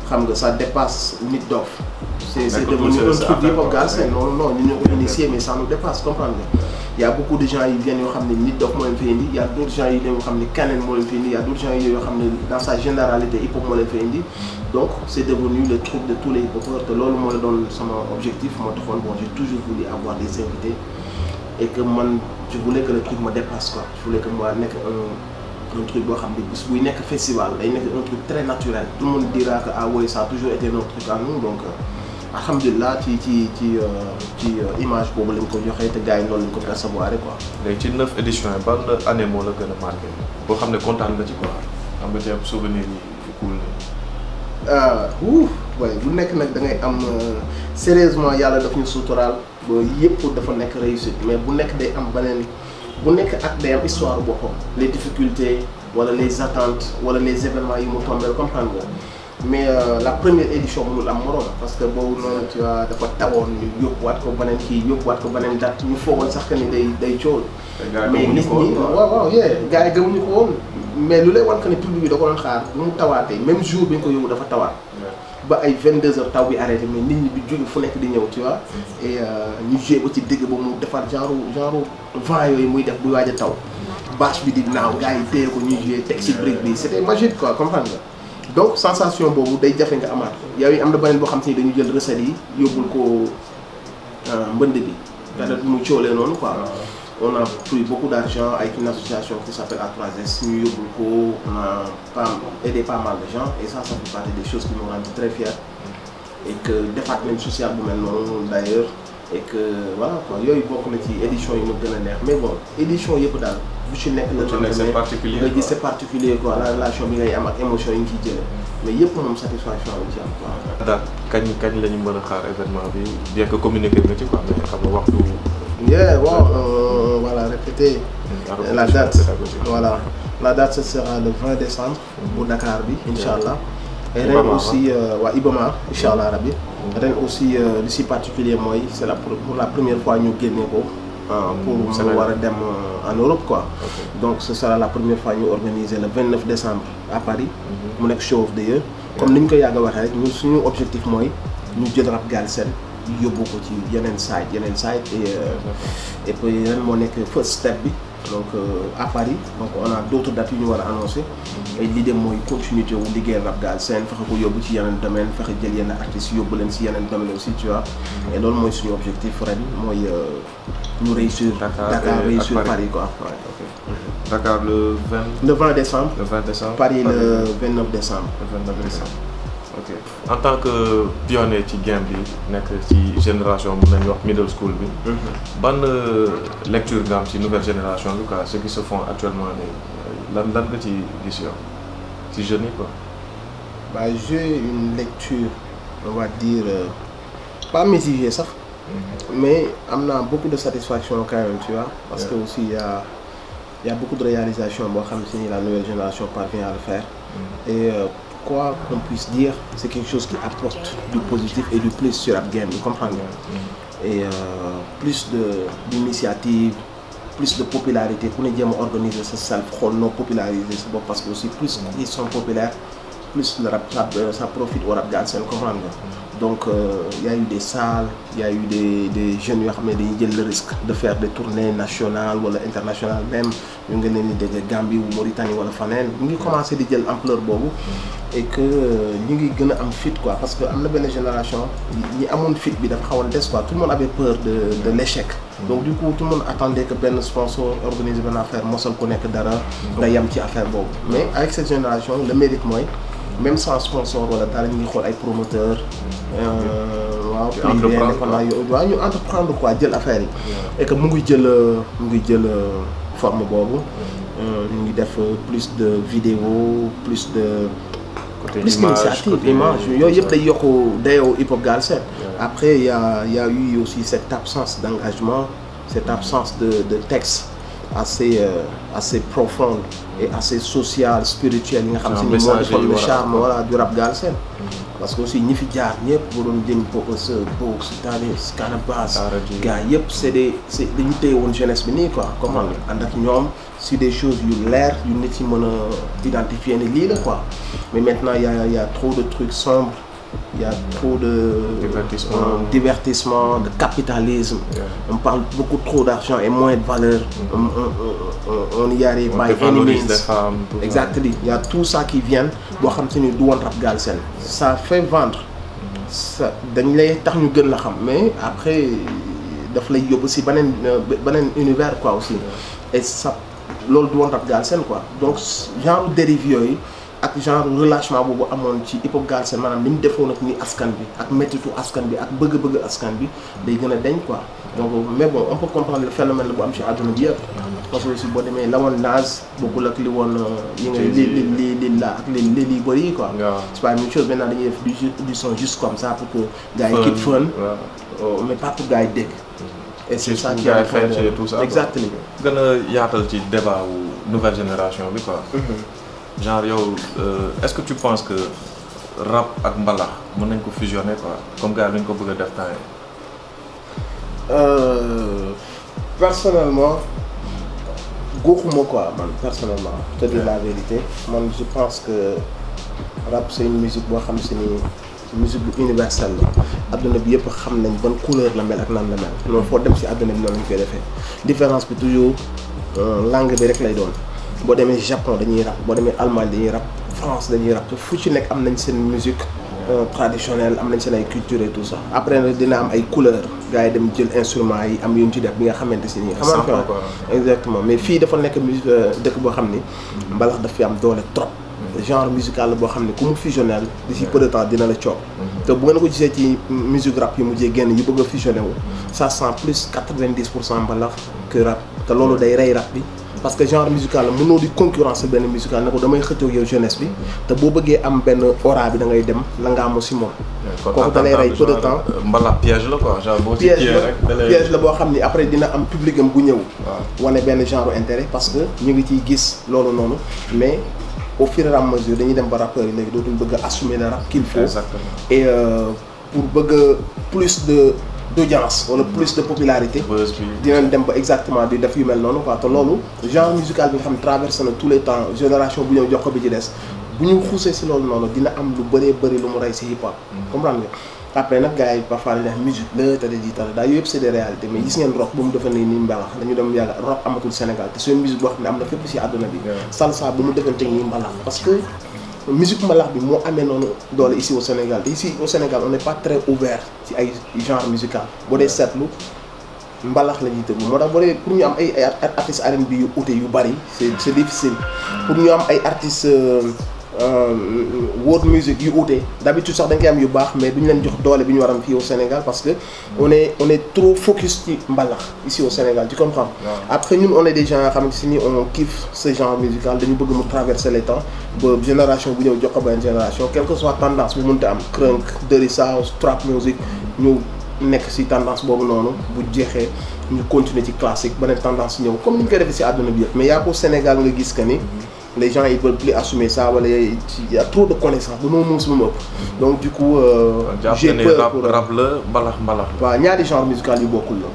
xam nga ça dépasse Nit Dof. c'est devenu un truc hip-hop Galsen non ñu ñoo ko initié mais ça nous dépasse comprendre nga. Il y a beaucoup de gens qui viennent yoo xam ne Nit Dof moo leen fi indi il y a d'autres gens yi yoo xam ne Kaneen moo leen fi indi il y a d'autres gens yoo xam ne dans sa généralité hip hop moo leen fi indi donc c'est devenu le truc de tous les hip-hopeurs te loolu moo la doon sama objectif moo taxoon bon j'ai toujours voulu avoir des invités et que man je voulais que le truc me dépasse quoi je voulais que moi nekk un truc boo xam ne bis buy nekk festival day nekk un truc très naturel tout le monde dira que ah oui ça a toujours été notre truc à nous donc alhamdulilah ci image boobu lañ ko joxee te gars yi noonu lañ ko percevoir quoi. léegi ci 9 éditions yi ban année moo la gën a marqué boo xam ne kontaan nga ci quoi am nga ci am souvenir yi cool waaye bu nekk nag da ngay am sérieusement yàlla daf ñu suturaal ba yëpp dafa nekk réussite mais bu nekk day am beneen bu nekk ak day am histoire boppam les difficultés wala les attentes wala les événements yi mu tombé comprendre nga mais la première édition mënul am morom parce que boobu noonu tu vois dafa tawoon ñu yóbbuwaat ko beneen kii yóbbuwaat ko beneen date ñu foogoon sax que ni day cool. mais nit ñi waaw gars yi gëmuñu ko woon mais lu lay wan que ni public bi da ko doon xaar bu mu tawaatee même jour bi ñu ko yóbbu dafa tawaat. ba ay 22h taw bi arrêté mais nit ñi bi jóge fu nekk di ñëw tu vois. et ñu joué ba ci dëgg ba mu defar genre vent yooyu muy def buy waaj a taw. bâche bi di naaw gars yi téye ko ñuy joué teg ci brique bi c'était magique quoi comprendre nga. donc sensation boobu day jafe nga amaat yow yi am na beneen boo xam si dañu jël recettes yi yóbbul ko mbënd bi. peut-être mu coolee noonu quoi. on a pris beaucoup d'argent avec une association qui s'appelle A3S ñu yóbbul ko on a aidé pas mal de gens et ça fait partie des choses qui m'ont rendu très fier et que defaat nañ social bu mel noonu d'ailleurs et que voilà quoi yooyu bokk na ci édition yi ma gën a neex mais bon édition yëpp daal bu ci nekk la c'est particulier nga gis c'est particulier quoi la relation bi ngay am ak émotion yi nga ciy jëlee mais yëpp moom satisfaction lañ ci am quoi. daal kañ la ñu mën a xaar événement bi bien que communiquer nga ci quoi mais xam nga waxtu. on va la répéter. La date, voilà. La date, ce sera le 20 décembre au Dakar, Inch'Allah. Et ren aussi, Ibomar, Inch'Allah, Rabbi. Ren aussi, ici particulier, moi, c'est pour la première fois que nous gagnons pour pouvoir aller en Europe, quoi. Okay. Donc, ce sera la première fois que nous organisons le 29 décembre à Paris, mon show of the year. Comme nous l'avons dit, notre objectif, moi, nous devons rap Galsen. yóbbu ko ci yeneen site et puis ren moo nekk first step bi donc à Paris donc on a d'autres dates yu ñu war a annoncer et l'idée mooy continuité wu liggéey rap Galsen fexe ko yóbbu ci yeneen domaine fexe jël yenn artistes yóbbu leen ci yeneen domaine aussi tu vois et loolu mooy suñu objectif ren mooy ñu réussir Dakar réussir Paris quoi. Dakar le 20 décembre. Le 20 décembre. Paris le 29 décembre. Le 29 décembre. Ok en tant que pionnier ci game bi nekk ci génération bu nañu wax middle school bi. ban lecture nga am ci nouvelle génération bi quoi ceux qui se font actuellement nii lan nga ci gis yow ci jeunes yi quoi. Bah j'ai une lecture on va dire pas mitigée sax. Mais am na beaucoup de satisfaction quand même tu vois. Parce que aussi il y a beaucoup de réalisations boo xam si la nouvelle génération parvient à le faire. Et quoi qu'on puisse dire, c'est quelque chose qui apporte du positif et du plus sur la game, vous comprenez? Et plus d'initiatives, plus de popularité. Pour nous dire organiser ça, non populariser, c'est bon parce que aussi plus ils sont populaires, plus le rap ça profite au rap Galsen, comprendre? Donc il y a eu des salles, il y a eu des jeunes qui ont pris le risque de faire des tournées nationales ou internationales même, ñu ngi leen di dégg Gambie ou Mauritanie wala faneen ñu ngi commencé di jël ampleur boobu et que ñu ngi gën a am fit quoi parce que am na benn génération ñi amoon fit bi dafa xawoon des quoi tout le monde avait peur de l'échec. Donc du coup tout le monde attendait que benn sponsor organise benn affaire mosal ku nekk dara nga yem ci affaire boobu mais avec cette génération le mérite mooy même sans sponsor wala dara ñu ngi xool ay promoteurs waaw privé indépendant yooyu waaw ñu entreprendre quoi jël affaire yi et que mu ngi jël forme boobu ñu ngi def plus de vidéos plus d'initiative image yooyu yëpp day yokk dayoo hip hop Galsen. Après il y a eu aussi cette absence d'engagement cette absence de texte assez profonde et assez sociale spirituelle yi nga xam si ni moo defoon le charme voilà du rap Galsen. Parce que aussi ñi fi jaar ñëpp bu doon jëm Pocos Box Tanis Canabasse gars yëpp dañu téye woon jeunesse bi nii quoi comment ànd ak ñoom sur des choses yu leer yu nit ci mën a identifier ni lii la quoi mais maintenant il y a trop de trucs sombres il y a trop de divertissement de capitalisme on parle beaucoup trop d'argent et moins de valeur on y arrive by any means exactement il y a tout ça qui vient boo xam te ni du woon rap Galsen ça fait vendre ça dañ lay tax ñu gën la xam mais après daf lay yóbbu si beneen univers quoi aussi et ça loolu du woon rap Galsen quoi donc genre dérive yooyu ak genre relâchement boobu amoon ci hip hop Galsen maanaam li mu defoon ak ni askan bi ak méttitu askan bi ak bëgg-bëgg askan bi day gën a deñ quoi donc mais bon on peut comprendre le phénomène la bu am ci àdduna bi yëpp parce que aussi boo demee la woon Nas bokkul ak li woon yi ngay li la ak li bëri yi quoi c'est pas la même chose maintenant dañuy def du son juste comme ça pour que gars yi keep fun mais pas pour gars yi dégg et c'est ça qui a fait tout ça exactement gën a yaatal ci débat wu nouvelle génération bi quoi genre yow est-ce que tu penses que rap ak mbalax mën nañ ko fusionner quoi comme gars yi ñu ko bëgg a def temps personnellement goxuma quoi man personnellement te dire la vérité man je pense que rap c'est une musique boo xam si ni musique bu universelle la adduna bi yëpp xam nañ ban couleur la mel ak nan la mel loolu foo dem si adduna bi noonu lañ koy defee différence bi toujours langue bi rek lay doon boo demee Japon dañuy rap boo demee Allemagne dañuy rap France dañuy rap te fu ci nekk am nañ seen musique traditionnelle am nañ seen ay culture et tout ça après nag dina am ay couleurs gars yi dem jël instruments yi am yu ñu ci def bi nga xamante si nii xamante exactement mais fii dafa nekk musique dëkk boo xam ni mbalax daf fi am doole trop genre musical la boo xam ne ku mu fusionnel d'ici peu de temps dina la coow te bu ngeen ko gisee ci musique rap yi mujjee génn yu bëgg a fusionné wu ça sent plus 90% mbalax que rap te loolu day rey rap bi parce que genre musical la mënoo di concurrence benn musical ne ko damay xëccoog yow jeunesse bi te boo bëggee am benn aura bi da ngay dem la nga amoo si moom kooku da lay rey peu de temps mbalax piège la quoi genre boo ci piège la boo xam ni après dina am public am bu ñëw wane benn genre intérêt parce que ñu ngi ciy gis loolu noonu mais au fur et à mesure dañuy dem ba rappeurs yi léegi dootuñ bëgg a assumer le rap qu'il faut et pour bëgg plus d'audience wala plus de popularité dinañ dem ba exactement di def yu mel noonu quoi te loolu genre musical bi nga xam ne traversé na tous les temps génération bu ñëw jox ko bi ci des bu ñu xuusee si loolu noonu dina am lu bëree bëri lu mu rey si hip hop comprendre nga après nag gars yi parfois dañuy wax musique la te di tala daa yooyu yëpp c'est des réalités mais gis ngeen rock bu mu defee nii mbalax dañu dem yàgg rock amatul Sénégal te seen musique boo xam ne am na fépp si àdduna bi salsa bu mu defante nii mbalax parce que musique mbalax bi moo amee noonu doole ici au Sénégal te ici au Sénégal on n'est pas très ouvert ci ay genre musical boo dee seetlu mbalax la ñuy tëgg moo tax boo dee pour ñu am ay artistes R&B yu ute yu bari c'est difficile pour ñu am ay artistes world music yu ute d'habitude sax dañ koy am yu baax mais duñu leen jox doole bi ñu war am fii au Sénégal parce que on est trop focus ci mbalax ici au Sénégal tu comprends après ñun on est des gens yoo xam ne si ni on kiffe ce genre musical dañu bëgg mu traverser les temps ba génération bu ñëw jox ko benn génération quelle que soit tendance bu mënta am crunk dirty house trap music ñu nekk si tendance boobu noonu bu jeexee ñu continuer ci classique beneen tendance ñëw comme ni ñu koy defee si àdduna bi yëpp mais yaa ko Sénégal nga gis que ni les gens ils veulent plus assumer ça wala il y a trop de connaissances ba moom su ma ëpp donc du coup j'ai peur pour rap la mbalax waaw ñaari genre musical yu bokkul la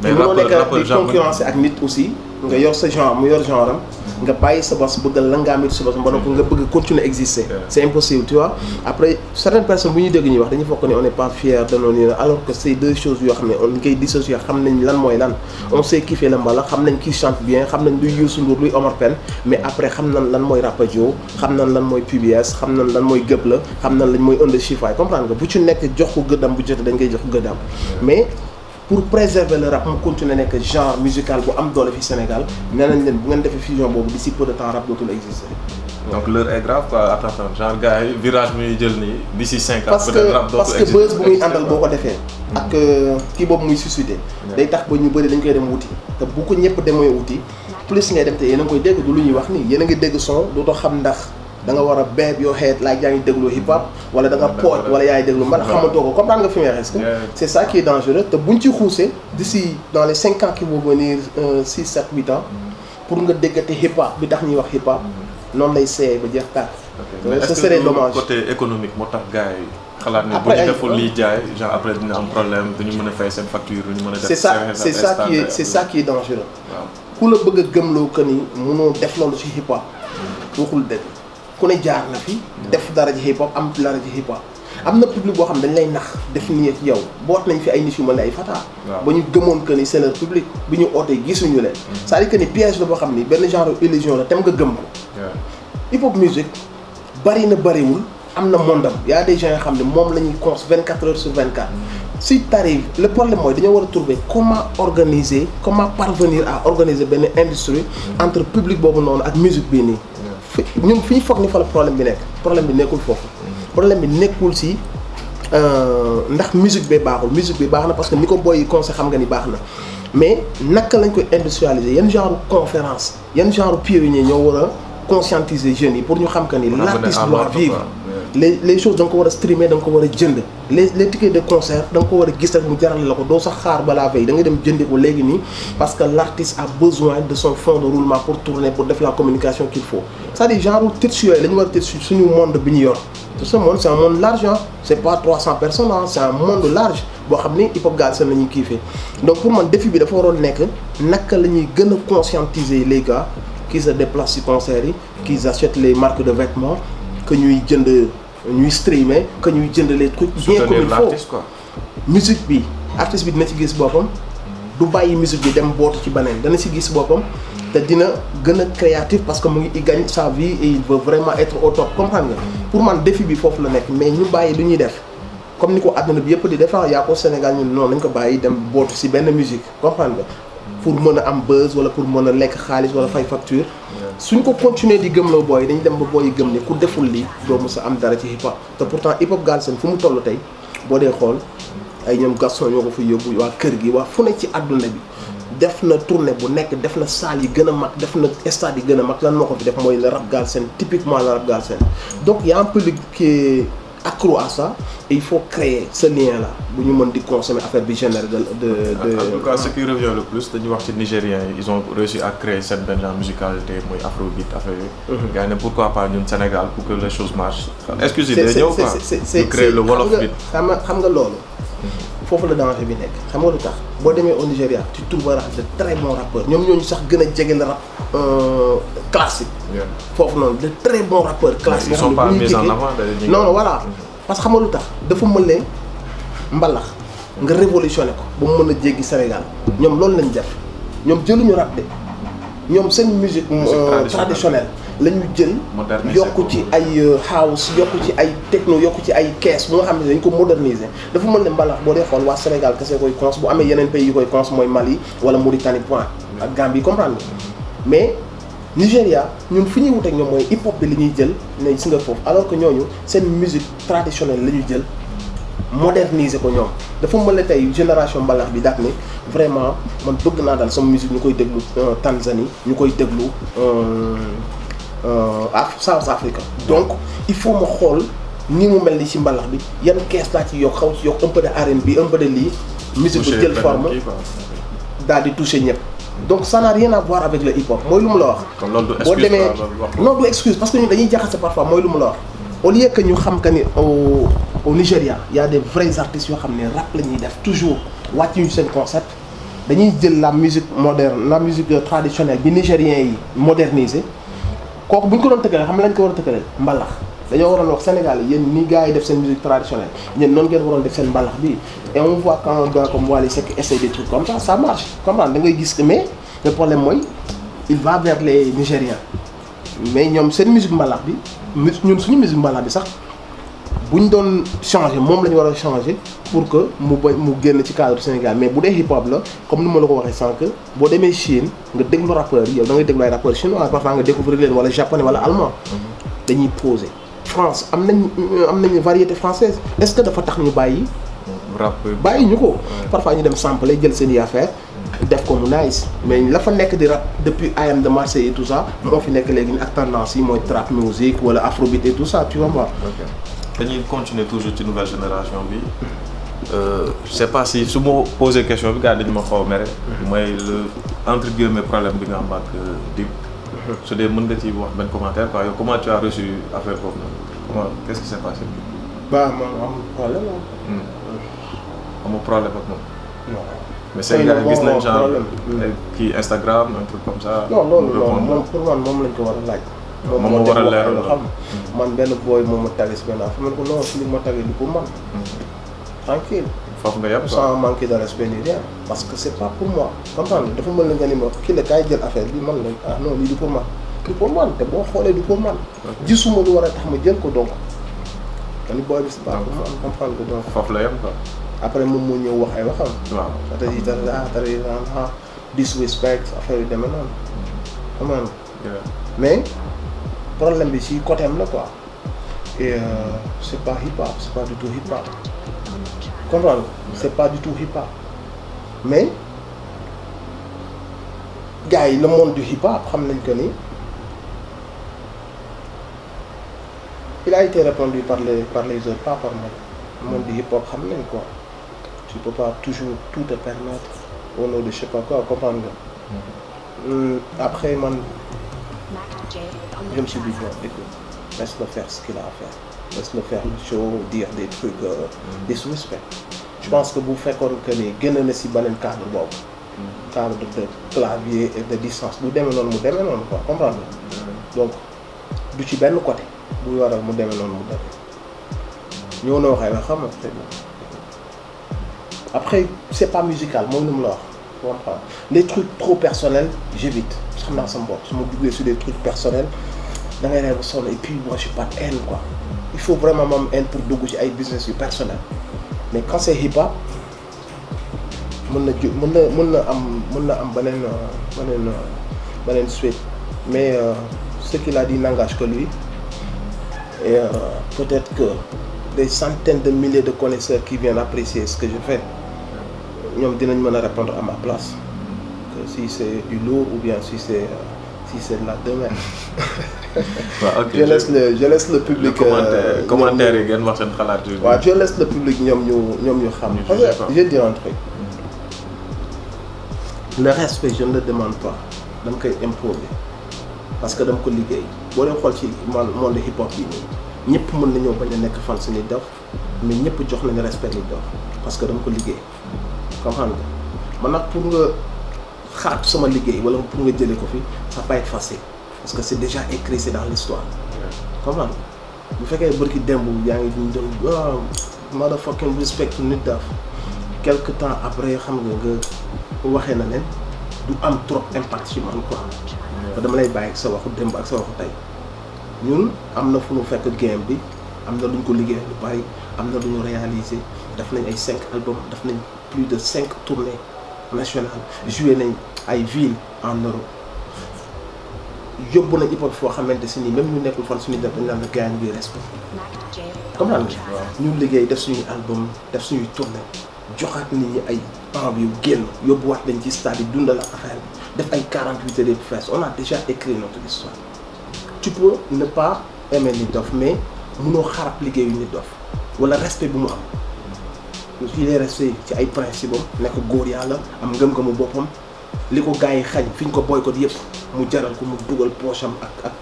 mais mënoo nekk di concurrencer ak nit aussi nga yor sa genre mu yor genre am nga bàyyi sa bos bëgg la ngaa mit sa bos ba nga bëgg continuer exister c'est impossible tu vois après certaines personnes bu ñuy dégg ñuy wax dañuy fokk ne on n'est pas fier de noonu alors que c'est deux choses yoo xam ne on koy dissocier xam nañ lan mooy lan on sait qui fait le mbalax xam nañ qui chante bien xam nañ luy Youssou Ndour luy Omar Pène mais après xam nañ lan mooy Rapadio xam nañ lan mooy PBS xam nañ lan mooy gëb la xam nañ lañ mooy Under Chiffay comprendre nga bu ci nekk jox ko gëddam bu jotee dañ koy jox gëddam mais pour préserver le rap mu continuer nekk genre musical bu am doole fi Sénégal nee nañ leen bu ngeen defee fusion boobu d'ici peu de temps rap dootul exister. donc l'heure est grave quoi attention genre gars yi virage bi ñuy jël nii d'ici 5 ans. peut-être rap dootul exister parce que buzz bu muy àndal boo ko defee. ak kii boobu muy suscité. day tax ba ñu bëri dañ koy dem wuti te bu ko ñëpp demee wuti plus ngay dem te yéen a ngi koy dégg du lu ñuy wax nii yéen a ngi dégg son dootoo xam ndax. da nga war a beeb yoo xeet laaj yaa ngi déglu hip hop wala da nga pooj wala yaa ngi déglu man xamatoo ko comprendre nga fi may est-ce que c'est ça qui est dangereux te buñ ci xuusee d'ici dans les 5 ans qui vont venir 6 7 8 ans pour nga déggate hip hop bi tax ñuy wax hip hop noonu lay seeyee ba jeex tàkk. mais ce serait dommage côté économique moo tax gars yi xalaat ne bu ñu deful liy jaay genre après dina am problème duñu mën a fay seen facture duñu mën a def c'est ça qui est dangereux ku la bëgg a gëmloo que ni mënoo def loolu ci hip hop waxul dëgg ku ne jaar na fi def dara ci hip hop am dara ci hip hop am na public boo xam dañ lay nax def nii ak yow boot nañ fi ay nit yu mel ne ay Fata ba ñu gëmoon que ni c'est leur public bi ñu ootee gisuñu leen c'est-à-dire que ni piège la boo xam ni benn genre illusion la tem nga gëm ko hip hop musique bari na bariwul am na mondam y a des gens yoo xam ne moom la ñuy cons 24 heures sur 24 si t'arrive le problème mooy dañoo war a trouver comment parvenir à organiser benn industrie entre public boobu noonu ak musique bii nii ñun fi ñu foog ni fa la problème bi nekk problème bi nekkul foofu problème bi nekkul si ndax musique bi baax na parce que ni ko booy yi conseil xam nga ni baax na mais naka lañ koy industrialiser yan genre conférence yan genre pionniers ñoo war a conscientiser jeunes yi pour ñu xam que ni l'artiste doit vivre les choses da nga ko war a streamer da nga ko war a jënd les tickets de concert da nga ko war a gis rek mu jaral la ko doo sax xaar balaa veille da nga dem jëndi ko léegi nii parce que l'artiste a besoin de son fond de roulement pour tourner pour def la communication qu'il faut c'est-à-dire genre titres yooyu la ñu war a tëj suñu monde bi ñu yor ce monde c'est un monde large hein. C'est pas 300 personnes hein. C'est un monde large boo xam ni hip hop Galsen la ñuy kiifee donc pour man défi bi dafa waroon nekk naka la ñuy gën a conscientiser les gars qui se déplacent ci concert yi qui achètent les marques de vêtements que ñuy jënd ñuy streamer que ñuy jënd les trucs bien comme il faut quoi. musique bi artiste bi dina ci gis boppam du bàyyi musique bi dem bootu ci beneen dana ci gis boppam te dina gën a créatif parce que mu ngi il gagne sa vie et il veut vraiment être au top comprendre nga pour man défi bi foofu la nekk mais ñu bàyyi lu ñuy def comme ni ko àdduna bi yëpp di def yaa ko Sénégal ñun noonu nañ ko bàyyi dem bootu ci benn musique comprendre nga pour mën a am buzz wala pour mën a lekk xaalis wala fay facture suñ ko continuer di gëmloo booy dañu dem ba booy yi gëm ne ku deful lii doo mës a am dara ci hip hop te pourtant hip hop Galsen fu mu toll tey boo dee xool ay ñoom Gaston ñoo ko fa yóbbu waa kër gi waa fu ne ci àdduna bi def na tournée bu nekk def na salle yi gën a mag def na stade yi gën a mag lan moo ko fi def mooy le rap Galsen typiquement le rap Galsen donc y a un public qui est accro à ça et il faut créer ce lien là bu ñu mën di consommer affaire bi généré de en tout cas ce qui revient le plus dañuy wax ci Nigériens yi ils ont réussi à créer cette benn musicalité mooy afrobeat affaire yooyu. gars yi ne pourquoi pas ñun Sénégal pour que les choses marchent. excusez day ñëw quoi ñu créer le wolof beat. xam nga loolu. foofu la danger bi nekk xam nga lu tax boo demee au Nigéria tu trouveras de très bons rappeurs ñoom ñooñu sax gën a jege le rap classique. foofu noonu de très bons rappeurs classiques. ils sont pas mis en avant non voilà parce que xam nga lu tax dafa mën leen mbalax nga révolutionné ko ba mu mën a jéggi Sénégal ñoom loolu lañ def ñoom jëluñu rap de ñoom seen musique traditionnelle la ñu jël yokku ci ay house yokku ci ay techno yokku ci ay kees bu nga xam ne dañ ko moderniser dafa mën ne mbalax boo dee xool waa Sénégal kese koy cons bu amee yeneen pays yu koy cons mooy Mali wala Mauritanie point ak Gambie comprendre nga mais Nigéria ñun fi ñuy wut ak ñoom mooy hip hop bi li ñuy jël ne gis nga foofu alors que ñooñu seen musique traditionnelle la ñuy jël moderniser ko ñoom dafa mën ne tey génération mbalax bi daat ne vraiment man bëgg naa daal sama musique ñu koy déglu Tanzanie ñu koy déglu South Africa donc il faut ma xool ni mu mel ni ci mbalax bi yan kees laa ci yokk xaw ci yokk un peu de R&B un peu de lii musique bu jël forme daal di toucher ñëpp donc ça n'a rien à voir avec le hip hop mooy lu mu la wax boo demee non du excuse parce que ñun dañuy jaxase parfois mooy lu mu la wax au lieu que ñu xam que ni au Nigéria y a des vrais artistes yoo xam ne rap la ñuy def toujours wàcc ñu seen concept dañuy jël la musique moderne la musique traditionnelle bi nigériens yi moderniser kooku bu ñu ko doon tëkkalee xam lañ ko war a tëkkalee mbalax dañoo waroon wax Sénégal yéen ni gars yi def seen musique traditionnelle ñeen noonu ngeen waroon def seen mbalax bi et on voit quand un gars comme Wally Seck essaie des trucs comme ça marche comprendre da ngay gis que mais le problème mooy il va vers les Nigériens mais ñoom seen musique mbalax bi ñun suñu musique mbalax bi sax bu ñu doon changer moom la ñu war a changer pour que mu génn ci cadre Sénégal mais bu dee hip hop la comme ni ma la ko waxee sànq boo demee Chine nga déglu rappeurs yi yow da ngay déglu ay rappeurs chinois parfois nga découvrir leen wala japonais wala allemand dañuy poser. France am nañ variété française est-ce que dafa tax ñu bàyyi. bàyyi ñu ko. parfois ñu dem sampler jël seen i affaire def ko mu nice mais la fa nekk di rap depuis AM de Marseille et tout ça moo fi nekk léegi ak tendance yi mooy trap music wala afrobeat et tout ça tu vois moi. dañuy continuer toujours ci nouvelle génération bi je sais pas si su ma posé question bi gars dañu ma xaw a mere. mooy le entre guillemets problème bi nga am ak Dip. su dee mën nga ci wax benn commentaire quoi yow comment tu as reçu affaire boobu noonu comment qu'est-ce qui s'est passé. man amul problème amul problème ak moom. non mais Sénégal gis nañ genre kii Instagram un truc comme ça. non loolu moom pour man moom lañ ko war a laaj. moom moo war a leeral xam man benn booy moom ma tagge si benn affaire man ko non si li ma tagge du pour man. tranquille foofu nga yàpp sans manquer de respect ni rien parce que c'est pas pour moi comprendre dafa mën la nga ni ma kii la kaay jël affaire bi man la ah non lii du pour man du pour man te boo xoolee du pour man gisuma lu war a tax ma jël ko donc kani booy bi c'est pas pour man comprendre que donc foofu la yem quoi après moom moo ñëw wax ay waxam waaw tari disrespect affaire yu demee noonu xam nga mais problème bi si côté am la quoi et c'est pas hip hop c'est pas du tout hip hop comprendre c'est pas du tout hip hop mais gars yi le monde du hip hop xam nañ que ni il a été répandu par les autres pas par moi le monde du hip hop xam nañ quoi tu peux pas toujours tout te permettre au nom de je sais pas quoi comprendre nga après man je me suis dit bon écoute laisse-le faire ce qu'il a à faire laisse-le faire le show dire des trucs disrespect. Je pense que bu fekkoon que ni génn na si beneen cadre boobu. cadre de clavier et de distance bu demee noonu mu demee noonu quoi comprendre donc du ci benn côté bu waral mu demee noonu mu demee ñëw na waxee la xam nga très bien après c'est pas musical mooy nu mu la wax comprendre les trucs trop personnels j'évite xam naa sama bopp su ma duggee sur des trucs personnels da ngay reew sonn et puis moi j'ai pas de haine quoi il faut vraiment moom haine pour dugg ci ay business yu personnel mais quand c'est hip hop mën na am beneen suite mais ce qu'il a dit n'engage que lui et peut-être que des centaines de milliers de connaisseurs qui viennent apprécier ce que je fais ñoom dinañ mën a répondre à ma place que si c'est du lourd ou bien si c'est de la demeure. waaw ok je laisse le public. commentaire yi ngeen wax seen xalaat. waaw je laisse le public ñoom ñu xam. parce que je dis un truc. le respect je ne le demande pas dama koy imposer parce que dama ko liggéey boo leen xool ci monde hip hop yi nii ñëpp mën nañoo bañ a nekk fan si Nit Doff mais ñëpp jox nañu respect Nit Doff parce que dama ko liggéey comprendre nga man nag pour nga xaat sama liggéey wala pour nga jëlee ko fi ça va être facile parce que c'est déjà écrit c'est dans l'histoire comprendre nga bu fekkee bërki démb yaa ngi ñu doon motherfucking respect Nit Doff quelque temps après xam nga waxee na leen du am trop impact ci man quoi dama lay bàyyi ak sa waxu démb ak sa waxu tey ñun am na fu ñu fekk game bi am na lu ñu ko liggéey lu bari am na lu ñu réaliser def nañ ay 5 albums def nañ plus de 5 tournées nationales joué nañ ay villes en Europe yóbbu nañ hip hop foo xamante si nii même ñu nekkul fan suñu def dañ naan la gars yi respect comme naan ñu liggéey def suñuy album def suñuy tournée joxaat nit ñi ay envie yu génn yóbbuwaat lañ ci stade yi dundal affaire bi def ay 48 heures de presse on a déjà écrit notre histoire tu peux ne pas aimer Nit Doff mais mënoo xarab liggéeyu Nit Doff wala respect bu mu am il est resté ci ay principe am nekk góor yàlla am ngëm-ngëmu boppam li ko gars yi xañ fi ñu ko boycott yëpp mu jaral ko mu dugal poche am ak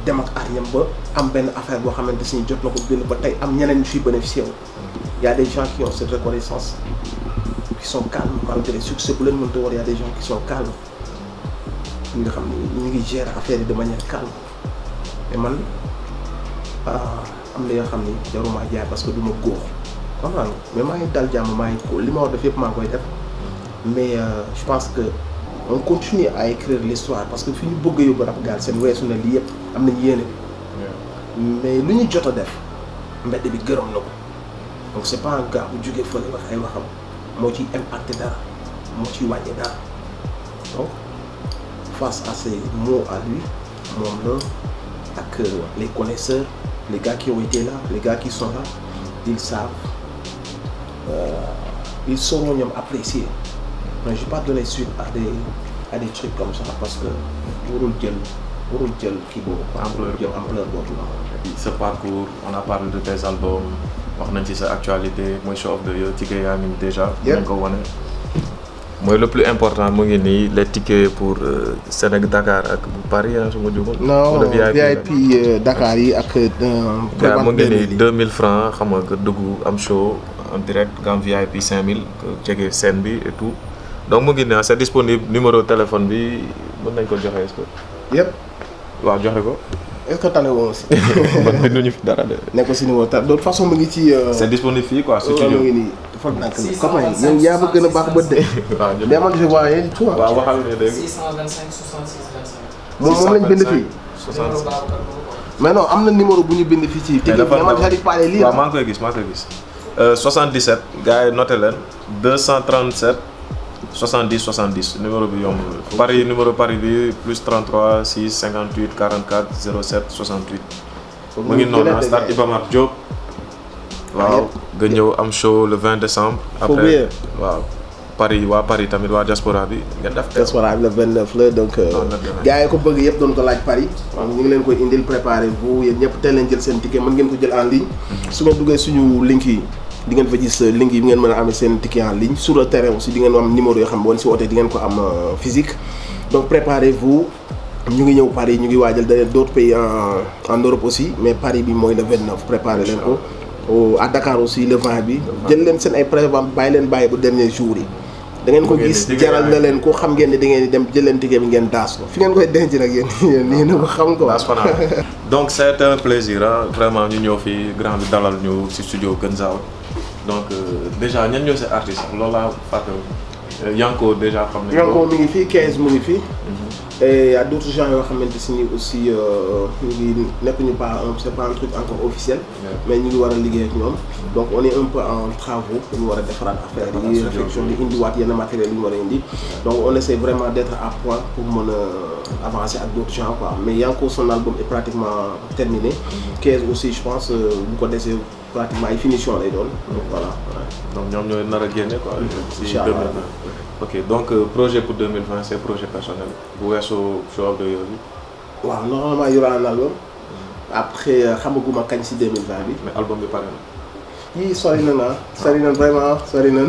dem ak arñam ba am benn affaire boo xamante si jot na ko bind ba tey am ñeneen ñu fiy bénéficié wu. Y a des gens qui ont cette reconnaissance qui sont calmes malgré le succès bu leen mënta war y a des gens qui sont calmes ñi nga xam ne ñu ngi gérer affaire yi de manière calme mais man am na yoo xam ni jaruma jaay parce que du ma góor comprendre mais maa ngi dal jàmm maa ngi ko li ma war def yëpp maa ngi koy def mais je pense que on continue à écrire l'histoire parce que fi ñu bëgg a yóbbu rap Galsen weesu na lii yëpp am nañu yéene mais lu ñu jot a def mbedd bi gërëm na ko donc c'est pas un gars bu jógee fële wax ay waxam moo ciy impacté dara moo ciy wàññi dara donc face à ces mots à lui moom la ak les connaisseurs les gars qui ont été là les gars qui sont là ils savent ils sauront ñoom apprécier mais je vais pas donner suite à des trucs comme ça parce que warul jël kii boobu ampleur boobu la. ce parcours on a parlé de tes albums wax nañ ci sa actualité mooy show of the year ticket yaa ngi déjà. yëpp ko wane. mooy le plus important mu ngi nii les tickets pour Sénégal Dakar ak bu Paris su ma jugul. non VIP Dakar yi ak. mu ngi nii 2000 francs xam nga dugg am show en direct nga am VIP 5000 jege scène bi et tout donc mu ngi nii c'est disponible numéro téléphone bi mën nañ ko joxe est-ce que. yëpp. waaw joxe ko. est-ce que tane woon aussi. man binduñu fi dara de. nekk si numéro de toute façon mu ngi ci. c'est disponible fii quoi studio mu ngi nii dafa nàkk nii comme yow yaa ma gën a baax bët de. waaw mais man je vois rien du tout. waaw waxal ne dégg 625 66 25. moom lañ bind fii. 66 mais non am na numéro bu ñu bind fii ci. mais man j'arrive pas à lire. waaw maa ngi koy gis 77 gars yi noté leen 237 70 70 numéro bi yomb Paris numéro Paris bi plus 33 6 58 44 07 68. mu ngi noonu stade Iba Mar Diop. waaw nga ñëw am show le 20 décembre. après waaw Paris tamit waa diaspora bi ngeen def. diaspora bi le 29 la donc. gars yi ko bëgg yëpp doon ko laaj Paris. ñu ngi leen koy indil préparez-vous yéen ñëpp teel leen jël seen ticket mën ngeen ko jël en ligne. su ngeen duggee suñu link yi. di ngeen fa gis link yi ngeen mën a amee seen ticket en ligne sur le terrain aussi di ngeen am numéro yoo xam ne boo si wootee di ngeen ko am physique donc préparez-vous ñu ngi ñëw Paris ñu ngi waajal d'autres pays en Europe aussi mais Paris bi mooy le 29 préparé leen ko. à Dakar aussi le 20 bi jël leen seen ay prévente bàyyi bu dernier jour yi. da ngeen ko gis jaral na leen ko xam ngeen ne da ngeen di dem jël leen ticket bi ngeen daas ko fi ngeen koy denc nag yéen ko xam ko. donc c'est un plaisir vraiment ñu ñëw fii grand bi dalal ñu ci studio Guns Out donc déjà ñan ñoo see artistes loolu laa fàtte Yanko déjà xam nañ ko. Yanko mi ngi fii 15 mu ngi fii. et y a d'autres gens yoo xamante si ni aussi ñu ngi nekkuñu pas c'est pas un truc encore officiel. mais ñu ngi war a liggéey ak ñoom. donc on est un peu en travaux ñu war a defaraat affaire yi réflexion di indiwaat yenn matériel yi ñu war a indi. donc on essaie vraiment d'être à point pour mën a avancer ak d'autres gens quoi mais Yanko son album est pratiquement terminé. 15 aussi je pense bu ko desee pratiquement ay finition lay doon. donc voilà. donc ñoom ñooy nar a génne quoi. ci 2020. ok donc projet pour 2020 c'est projet personnel bu weesoo show of the year bi. waaw normalement y aura un album. après xamaguma kañ ci 2020 bi. mais album bi pare na. yii sori na sori na vraiment sori na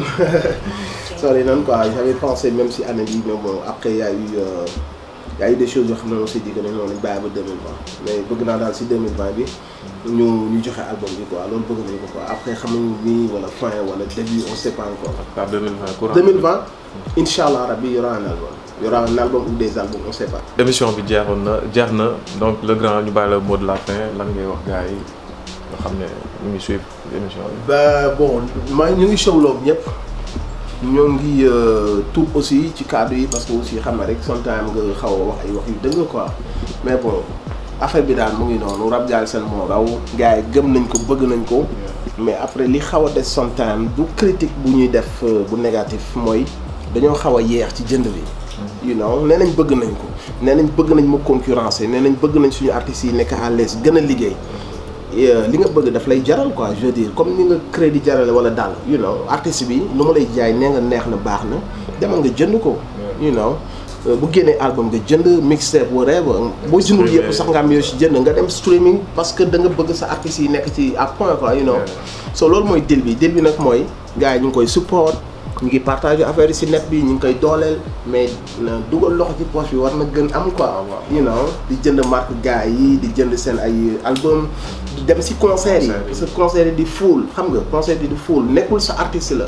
sori na quoi j'avais pensé même si année bi mais bon après y a eu des choses yoo xam ne on s'est dit que ne noonu lañ bàyyi ba 2020 mais bëgg naa daal ci 2020 bi ñu joxe album bi quoi loolu bëgg nañu ko quoi après xamuñu nii wala fin wala début on sait pas encore. par 2020 courant 2020 inch'Allah rabbi y aura un album. Il y aura un album ou des albums on sait pas. émission bi jeex na donc le grand ñu bàyyi la mot de la fin lan ngay wax gars yi nga xam ne ñu ngi suivre émission bi. ba bon ñu ngi showloo ñëpp ñoo ngi tuub aussi ci cadre yi parce que aussi xam na rek sometimes nga xaw a wax ay wax yu dëgg quoi mais bon affaire bi daal mu ngi noonu Rap Galsen moo raw gars yi gëm nañ ko bëgg nañ ko mais après li xaw a des sometimes du critique bu ñuy def bu négatif mooy dañoo xaw a yeex ci jënd bi. you know nee nañ bëgg nañ ko nee nañ bëgg nañ ma concurrencer nee nañ bëgg nañ suñu artistes yi nekk à l'aise gën a liggéey li nga bëgg daf lay jaral quoi je veux dire comme ni nga crédit jarale wala daal you know artiste bi lu ma lay jaay nee nga neex na baax na demal nga jënd ko you know bu génnee album nga jënd mixtape whatever boo jëndul yëpp sax nga am yoo si jënd nga dem streaming parce que da nga bëgg sa artistes yi nekk ci à point quoi you know so loolu mooy deal bi nag mooy gars yi ñu ngi koy support ñu ngi partager affaire yi ci net bi ñu ngi koy dooleel mais dugal loxo ci poche bi war na gën am quoi you know di jënd marque gars yi di jënd seen ay album di dem ci concert yi parce que concert yi di full xam nga concert yi di full nekkul sa artiste la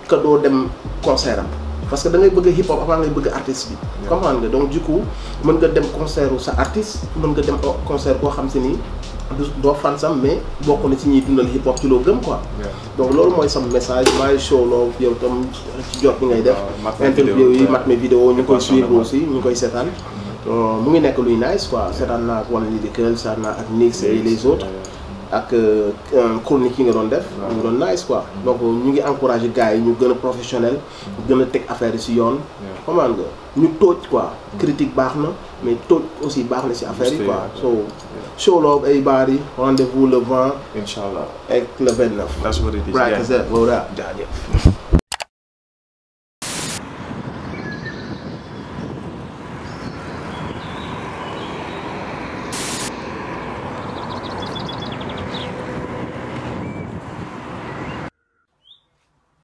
que doo dem concert am parce que da ngay bëgg hip hop avant ngay bëgg artiste bi comprendre nga donc du coup mën nga dem concert u sa artiste mën nga dem concert koo xam si ni doo fan sam mais bokk na ci ñuy dundal hip hop ci loo gëm quoi donc loolu mooy sama message maay show loo yow tam ci jot bi ngay def interview yi mat mes vidéo ñu koy suivre aussi ñu koy seetaan mu ngi nekk luy nice quoi seetaan naa ak One Lyrical seetaan naa ak Nix et les autres ak chronique yi nga doon def ñu doon nice quoi donc ñu ngi encourager gars yi ñu gën a professionnel gën a teg affaire yi ci yoon comment nga ñu tooj quoi critique baax na mais tooj aussi baax na ci affaire yi quoi so show love everybody rendez-vous le 20 Inch'Allah ak le 29 that's what it is jaajëf